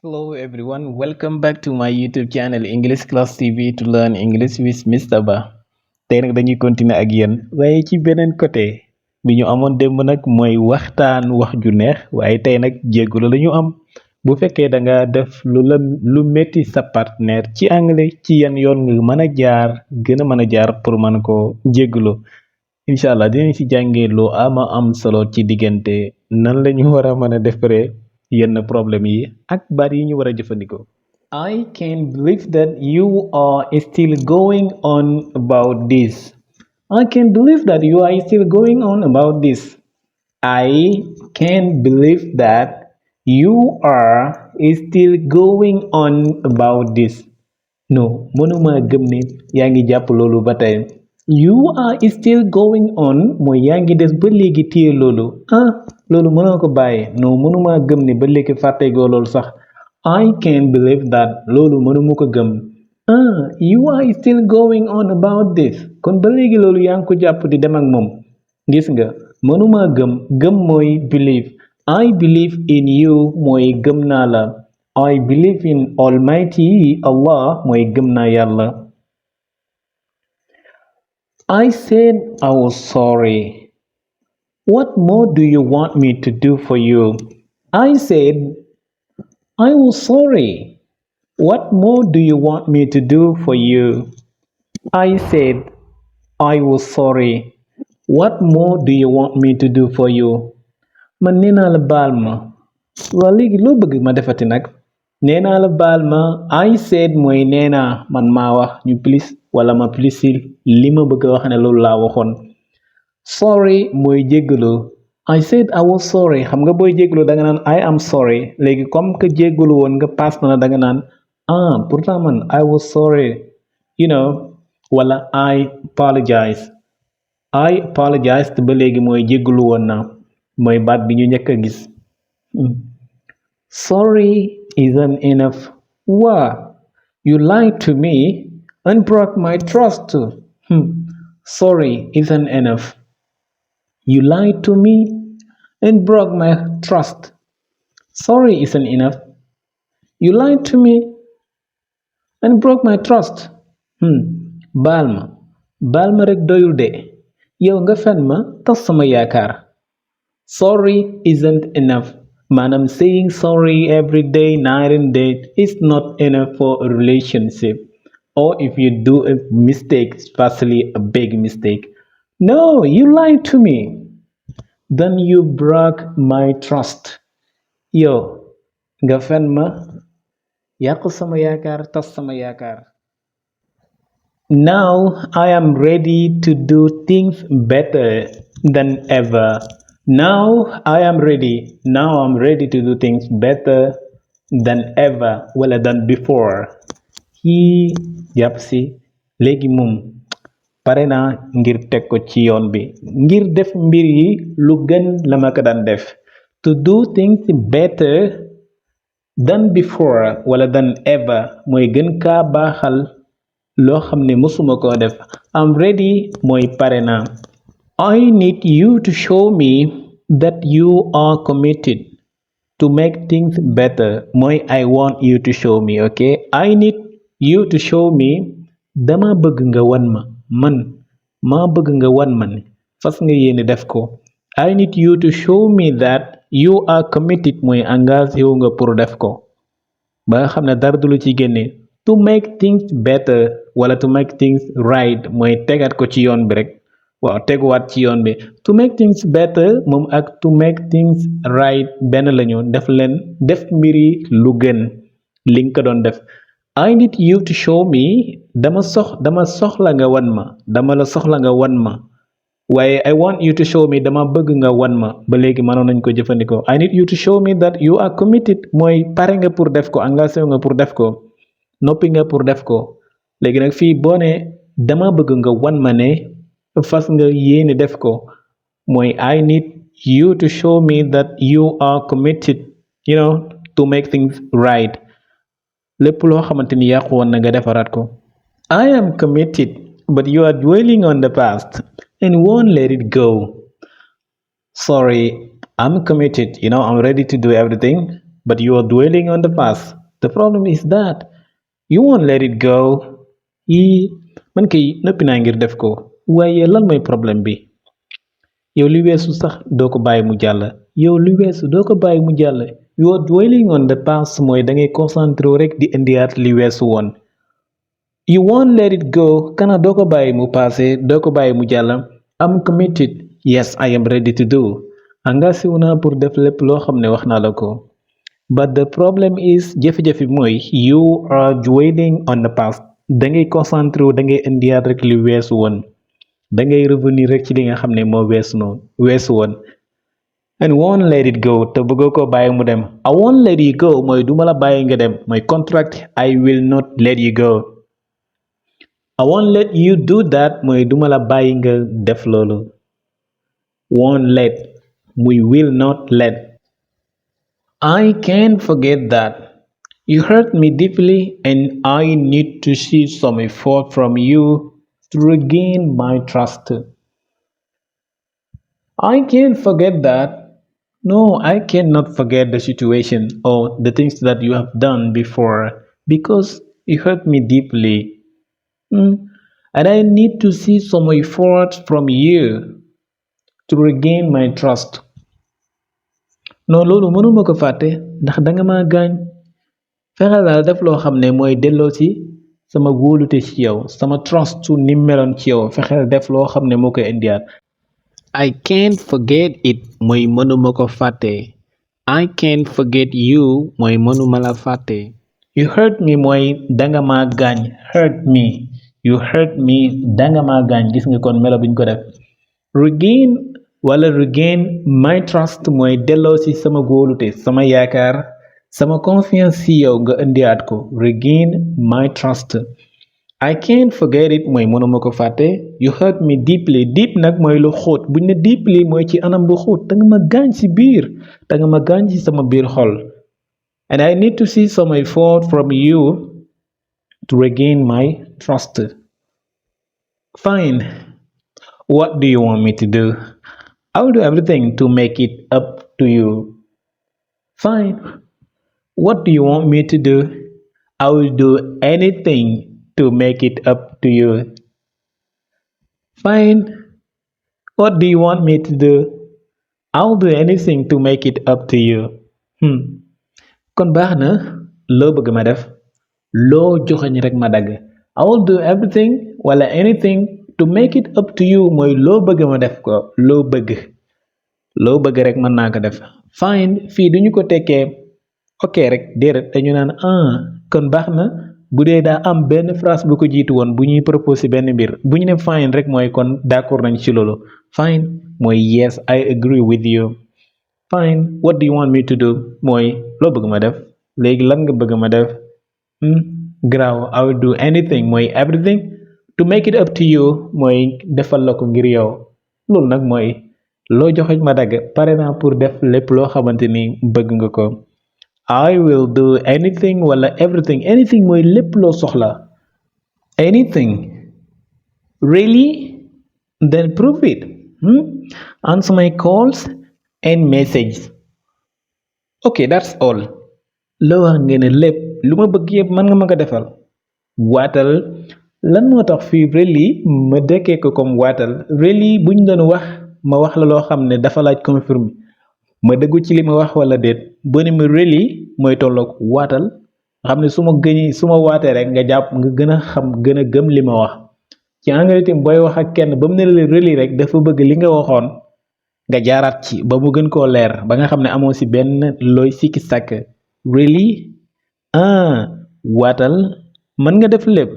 Hello everyone, welcome back to my YouTube channel English Class TV to learn English with Mr. Ba. Tey nag dañuy continuer ak yéen waaye ci beneen côté bi ñu amoon démb nag mooy waxtaan wax ju neex waaye tey nag jéggulu la ñu am bu fekkee da nga def lu metti sa partenaire ci anglais ci yan yoon nga mën a jaar gën a mën a jaar pour mën ko jéggulu incha allah dinañ ci jàngee lu ama am solo ci diggante nan la ñu war a mën a defaree yenn problème yi ak baat yi ñu war a jëfandikoo. I can't believe that you are still going on about this. I can't believe that you are still going on about this. I can't believe that you are still going on about this. No, mënuma gëm ne yaa ngi jàpp loolu ba tey. You are still going on mooy yaa ngi des ba léegi téye loolu loolu mënoo ko bàyyi non mënuma gëm ne ba léegi fàtteegoo loolu sax I can't believe that loolu mënuma ko gëm you are still going on about this kon ba léegi loolu yaa ngi ko jàpp di dem ak moom gis nga mënuma gëm mooy believe I believe in you mooy gëm naa la I believe in Almighty Allah mooy gëm naa yàlla I said I was sorry. What more do you want me to do for you? I said I was sorry. What more do you want me to do for you? I said I was sorry. What more do you want me to do for you? Man nee naa la baal ma waa léegi loo bëgg ma defati nag nee naa la baal ma I said mooy nee naa man maa wax ñu plus wala ma plusil li ma bëgg a wax ne loolu laa waxoon sorry mooy jéggalu I said I was sorry xam nga booy jéggalu da nga naan I am sorry léegi comme que jéggalu woon nga pass na da nga naan pourtant man I was sorry wala I apologize te ba léegi mooy jéggalu woon na mooy baat bi ñu njëkk a gis sorry isn't enough waa you lied to me and broke my trust. Sorry isn't enough. You lied to me and broke my trust. Sorry isn't enough. You lied to me and broke my trust. baal ma rek doyul de yow nga fen ma tas sama yaakaar. Sorry isn't enough. Maanaam saying sorry every day, night and day is not enough for a relationship. Or if you do a mistake, especially a big mistake. No, you lied to me. Then you broke my trust. Yow nga fen ma yàq sama yaakaar tas sama yaakaar. Now I am ready to do things better than ever. Now I'm ready to do things better than ever wala than before. Kii jàpp si léegi moom pare naa ngir teg ko ci yoon bi ngir def mbir yi lu gën la ma ko daan def to do things better than before wala than ever mooy gën kaa baaxal loo xam ne mësuma koo def I'm ready mooy pare naa I need you to show me that you are committed to make things better mooy I want you to show me okay I need you to show me dama bëgg nga wan ma man maa bëgg nga wan ma ne fas nga yéene def ko I need you to show me that you are committed mooy engagé wu nga pour def ko ba nga xam ne dara du lu ci génne to make things better wala to make things right mooy tegaat ko ci yoon bi rek waaw teguwaat ci yoon bi to make things better moom ak to make things right benn lañu def mbiri lu gën li nga ko doon def I need you to show me dama soxla nga wan ma dama la soxla nga wan ma waaye I want you to show me dama bëgg nga wan ma ba léegi mënoon nañ ko jëfandikoo I need you to show me that you are committed mooy pare nga pour def ko engagé nga pour def ko noppi nga pour def ko léegi nag fii boo ne dama bëgg nga wan ma ne fas nga yéene def ko mooy I need you to show me that you are committed to make things right lépp loo xamante ni yàqu woon na nga defaraat ko I am committed but you are dwelling on the past and won't let it go sorry I'm committed I'm ready to do everything but you are dwelling on the past. The problem is that you won't let it go. Yii man kay noppi naa ngir def ko waaye lan mooy problème bi. Yow li weesu sax doo ko bàyyi mu jàll. Yow li weesu doo ko bàyyi mu jàll. You are dwelling on the past mooy da ngay concentré rek di indiwaat li weesu woon. You won't let it go kana doo ko bàyyi mu passé doo ko bàyyi mu jàll. I'm committed. Yes, I am ready to do. Engagé wu naa pour def lépp loo xam ne wax naa la ko. But the problem is jafe-jafe mooy you are dwelling on the past. Da ngay concentré wu da ngay indiwaat rek li weesu woon. Da ngay revenir rek ci li nga xam ne moo weesu woon. And won't let it go te bëggoo ko bàyyi mu dem. I won't let you go mooy duma la bàyyi nga dem mooy contract. I will not let you go. I won't let you do that mooy duma la bàyyi nga def loolu. Won't let muy will not let. I can't forget that. You hurt me deeply and I need to see some effort from you to regain my trust. I can't forget that. No, I cannot forget the situation or the things that you have done before because you hurt me deeply. Hmm. And I need to see some effort from you to regain my trust. Non loolu mënuma ko fàtte ndax danga ma gaañ. Fexeel daal def loo xam ne mooy delloo ci sama wóolute ci yow sama trust ni meloon ci yow fexeel def loo xam ne moo koy indiwaat. I can't forget it mooy mënuma ko fàtte. I can't forget you mooy mënuma la fàtte. You hurt me mooy danga ma gaañ. Hurt me. You hurt me danga ma gaañ gis nga kon melo biñ ko def. Regain wala regain my trust mooy delloo ci sama góolute sama yaakaar sama confiance ci yow nga indiwaat ko. Regain my trust. I can't forget it mooy mënuma ko fàtte. You hurt me deeply. Deep nag mooy lu xóot buñ ne deeply mooy ci anam bu xóot danga ma gaañ ci biir danga ma gaañ ci sama biir xol. And I need to see some effort from you to regain my trust. Fine. What do you want me to do? I will do everything to make it up to you. Fine. What do you want me to do? I will do anything to make it up to you. Fine. What do you want me to do? I'll do anything to make it up to you. Kon baax na loo bëgg ma def loo joxoñ rek ma dagg. I will do everything wala anything to make it up to you mooy loo bëgg ma def ko loo bëgg rek mën naa ko def. Fine fii duñu ko tekkee ok rek déedéet dañu naan kon baax na bu dee daa am benn phrase bu ko jiitu woon bu ñuy proposé benn mbir bu ñu ne fine rek mooy kon d'accord nañ ci loolu. Fine mooy yes I agree with you. Fine what do you want me to do mooy loo bëgg ma def léegi lan nga bëgg ma def. Graw I will do anything mooy everything to make it up to you mooy defal la ko ngir yow loolu nag mooy loo joxoñ ma dagg pare naa pour def lépp loo xamante ni bëgg nga ko. I will do anything wala everything anything mooy lépp loo soxla. Anything. Really? Then prove it. Answer my calls and messages. Okay, that's all. loo wax nga ne lépp lu ma bëgg yëpp mën nga ma ko defal. waatal lan moo tax fii really ma dekkee ko comme waatal really buñ doon wax ma wax la loo xam ne dafa laaj confirme ma dëggu ci li ma wax wala déet boo ne ma really mooy tolloog waatal nga xam ne su ma waatee rek nga jàpp nga gën a xam gën a gëm li ma wax. ci anglais tim booy wax ak kenn ba mu ne la really rek dafa bëgg li nga waxoon nga jaaraat ci ba mu gën koo leer ba nga xam ne amoo ci benn looy sikki sàkk. Really? Waatal mën nga def lépp.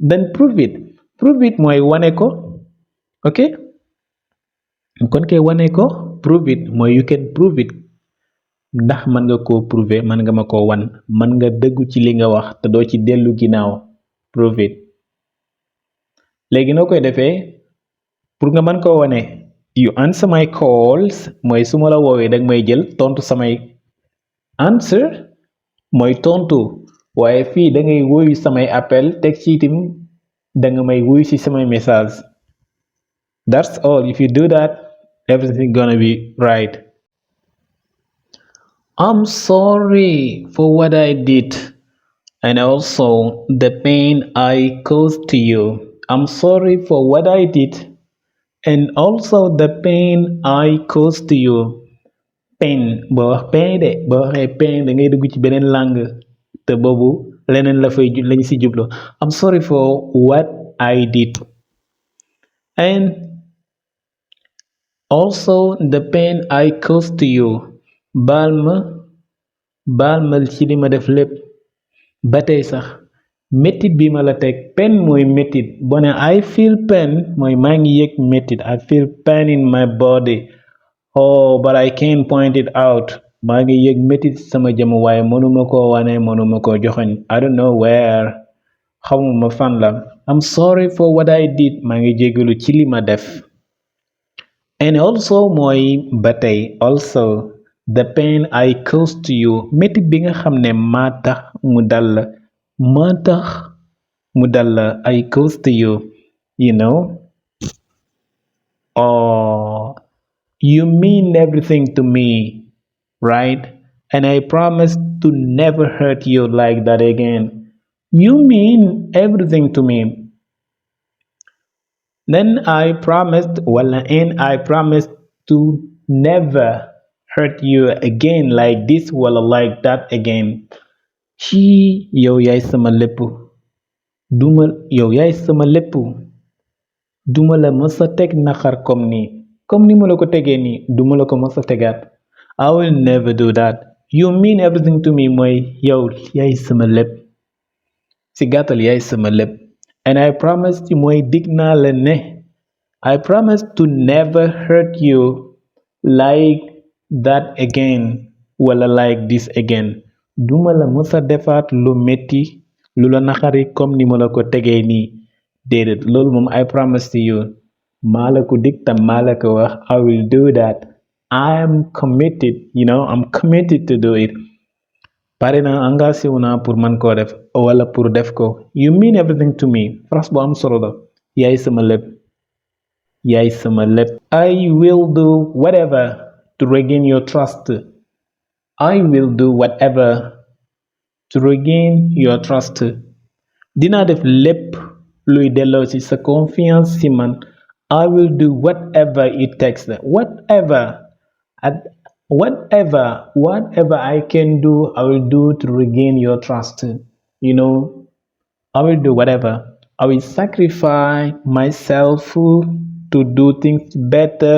Then prove it. Prove it mooy wane ko. Ok? kon kay wane ko prove it mooy you can prove it ndax mën nga koo prouver mën nga ma koo wan mën nga dëggu ci li nga wax te doo ci dellu ginnaaw. Prove it. léegi noo koy defee pour nga mën koo wane. You answer my calls mooy su ma la woowee danga may jël tontu samay. Answer mooy tontu waaye fii da ngay wuyu samay appel teg ci itam da nga may wuyu ci samay message. That's all. If you do that everything gonna be right. I'm sorry for what I did and also the pain I caused to you. I'm sorry for what I did and also the pain I caused to you. Pain boo wax pain de boo waxee pain da ngay dugg ci beneen langue te boobu leneen la fay lañ ci jublu. I'm sorry for what I did and also the pain I caused to you. baal ma baal ma ci li ma def lépp. ba tey sax mettit bi ma la teg pain mooy mettit boo ne I feel pain mooy maa ngi yëg mettit I feel pain in my body. Oh, but I can't point it out. maa ngi yëg mettit sama jëmm waaye mënuma koo wane mënuma koo joxoñ. I don't know where. xamuma fan la. I'm sorry for what I did. maa ngi jégalu ci li ma def. And also mooy ba tey also the pain I caused to you mettit bi nga xam ne maa tax mu dal la maa tax mu dal la I caused to you you know. Oh, you mean everything to me, right? And I promise to never hurt you like that again. You mean everything to me. Then I promised, well, and I promised to never hurt you again like this, well, like that again. Ci yow yaay sama lépp duma yow yaay sama lépp duma la mësa teg naxar comme ni ma la ko tegee nii duma la ko mësa tegaat. I will never do that. You mean everything to me mooy yow yaay sama lépp ci gàttal yaay sama lépp and I promise ci mooy dig naa la ne I promise to never hurt you like that again wala like this again duma la mësa defaat lu metti lu la naxari comme ni ma la ko tegee nii déedéet loolu moom I promise to you maa la ko dig tam maa la ko wax I will do that. I'm committed, I'm committed to do it. Pare naa engagé wu naa pour man koo def wala pour def ko. You mean everything to me. Phrase bu am solo la. Yaay sama lépp. Yaay sama lépp. I will do whatever to regain your trust. I will do whatever to regain your trust. Dinaa def lépp luy delloo ci sa confiance ci man. I will do whatever it takes. Whatever I can do, I will do to regain your trust. I will do whatever. I will sacrifice myself to do things better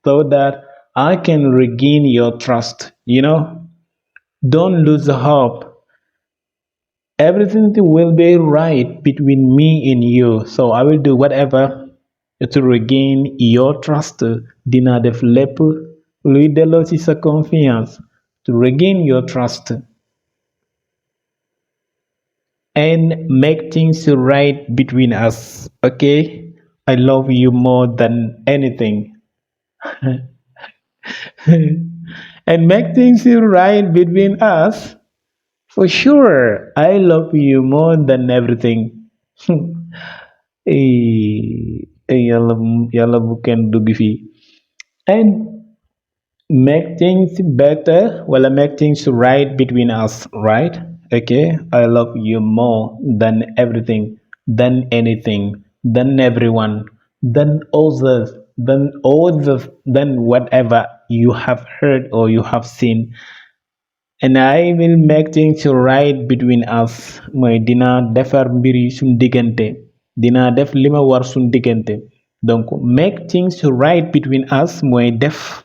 so that I can regain your trust. Don't lose hope. Everything will be right between me and you. So I will do whatever to regain your trust. Dinaa def lépp luy delloo ci sa confiance to regain your trust and make things right between us. Okay? I love you more than anything. And make things right between us. For sure, I love you more than everything. Yàlla bu kenn dugg fii. And make things better, well, make things right between us, right? Okay, I love you more than everything, than anything, than everyone, than whatever you have heard or you have seen. And I will make things right between us mooy dinaa defar mbir yi suñ diggante dinaa def li ma war suñ diggante donc make things right between us mooy def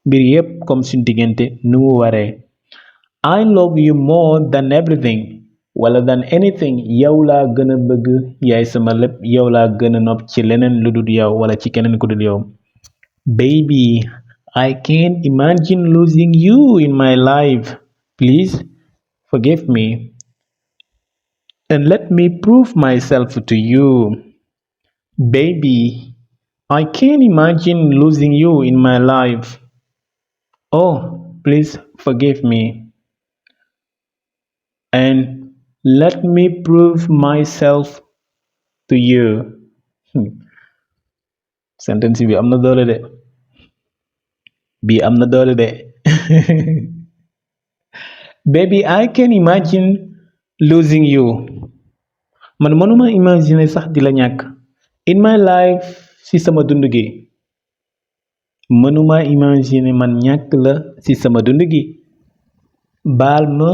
mbir yépp comme suñ diggante nu mu waree. I love you more than everything wala than anything yow laa gën a bëgg yaay sama lépp yow laa gën a nopp ci leneen lu dul yow wala ci keneen ku dul yow. Baby, I can't imagine losing you in my life. Please forgive me and let me prove myself to you. Baby, I can't imagine losing you in my life. Oh, please forgive me and let me prove myself to you. Sentence bi am na doole de Baby, I can imagine losing you. Man mënuma imaginer sax di la ñàkk. In my life, ci sama dund gi. Mënuma imaginer man ñàkk la ci sama dund gi. Baal ma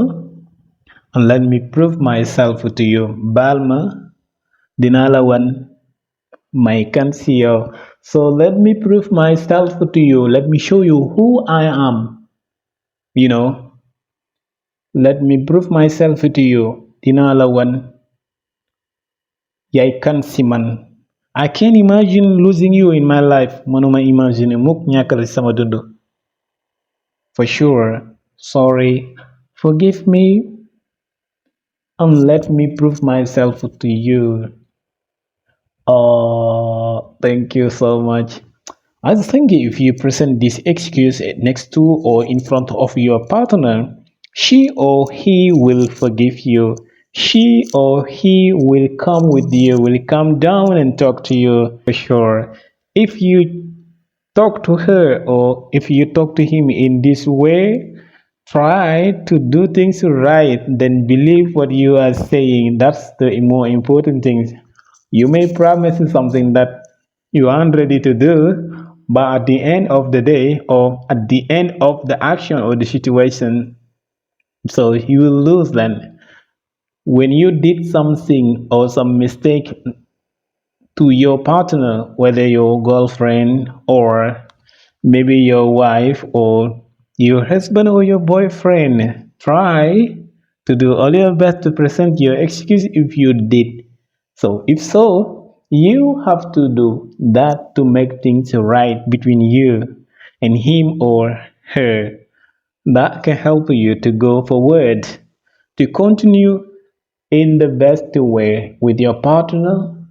and let me prove myself to you. Baal ma dinaa la wan may kan ci yow. So let me prove myself to you. Let me show you who I am. You know, let me prove myself to you. Dinaa la wan yaay kan ci man. I can't imagine losing you in my life. Mënuma imagine mukk ñàkk la ci sama dund. For sure. Sorry. Forgive me and let me prove myself to you. Oh, thank you so much. I think if you present this excuse next to or in front of your partner, she or he will forgive you. She or he will come with you, will come down and talk to you for sure. If you talk to her or if you talk to him in this way, try to do things right, then believe what you are saying. That's the more important thing. You may promise something that you aren't ready to do, but at the end of the day or at the end of the action or the situation, so you will lose then. When you did something or some mistake to your partner, whether your girlfriend or maybe your wife or your husband or your boyfriend, try to do all your best to present your excuse if you did. So, if so, you have to do that to make things right between you and him or her. That can help you to go forward, to continue in the best way with your partner.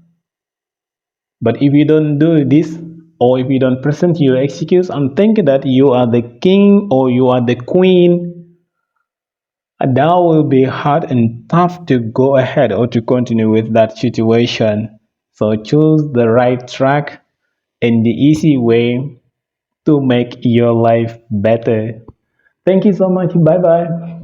But if you don't do this, or if you don't present your excuse and think that you are the king or you are the queen, that will be hard and tough to go ahead or to continue with that situation. So choose the right track and the easy way to make your life better. Thank you so much. Bye bye.